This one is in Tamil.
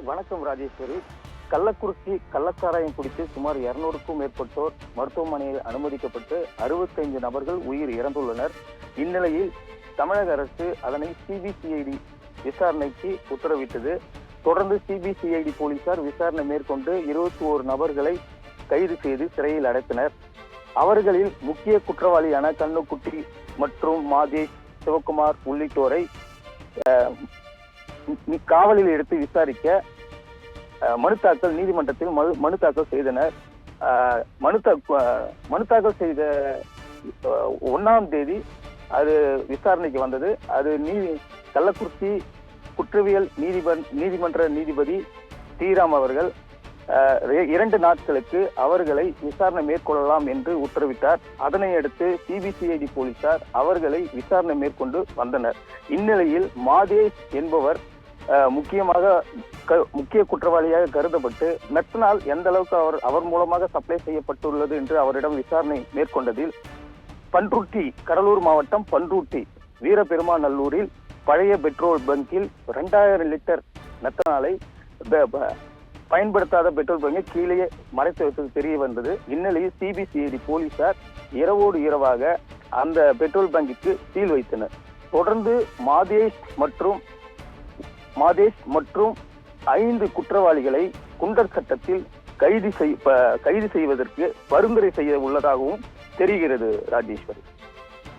வணக்கம் ராஜேஸ்வரி. கள்ளக்குறிச்சி கள்ளச்சாராயம் குடித்து சுமார் 200க்கும் மேற்பட்டோர் மருத்துவமனையில் அனுமதிக்கப்பட்டு 65 நபர்கள் உயிர் இறந்துள்ளனர். இந்நிலையில் தமிழக அரசு அதனை சிபிசிஐடி விசாரணைக்கு உத்தரவிட்டது. தொடர்ந்து சிபிசிஐடி போலீசார் விசாரணை மேற்கொண்டு 21 நபர்களை கைது செய்து சிறையில் அடைத்தனர். அவர்களில் முக்கிய குற்றவாளியான கண்ணுக்குட்டி மற்றும் மாதேஷ், சிவகுமார் உள்ளிட்டோரை காவலில் எடுத்து விசாரிக்க நீதிமன்றத்தில் மனு தாக்கல் செய்தனர். மனு தாக்கல் செய்த 1ஆம் தேதி அது விசாரணைக்கு வந்தது. அது கள்ளக்குறிச்சி குற்றவியல் நீதிமன்ற நீதிபதி ஸ்ரீராம் அவர்கள் 2 நாட்களுக்கு அவர்களை விசாரணை மேற்கொள்ளலாம் என்று உத்தரவிட்டார். அதனை அடுத்து சிபிசிஐடி போலீசார் அவர்களை விசாரணை மேற்கொண்டு வந்தனர். இந்நிலையில் மாதேஷ் என்பவர் முக்கிய குற்றவாளியாக கருதப்பட்டு மெத்தனால் எந்த அளவுக்கு அவர் மூலமாக சப்ளை செய்யப்பட்டுள்ளது என்று அவரிடம் விசாரணை மேற்கொண்டதில் பண்ருட்டி, கடலூர் மாவட்டம் பண்ருட்டி வீரபெருமாநல்லூரில் பழைய பெட்ரோல் பங்கில் 2000 லிட்டர் மெத்தனாலை பயன்படுத்தாத பெட்ரோல் பங்கை கீழே மறைத்து வைத்தது தெரிய வந்தது. இந்நிலையில் சிபிசிஐடி போலீசார் இரவோடு இரவாக அந்த பெட்ரோல் பங்கிற்கு சீல் வைத்தனர். தொடர்ந்து மாதேஷ் மற்றும் 5 குற்றவாளிகளை குண்டர் சட்டத்தில் கைது செய்வதற்கு பரிந்துரை செய்ய உள்ளதாகவும் தெரிகிறது ராஜேஸ்வரி.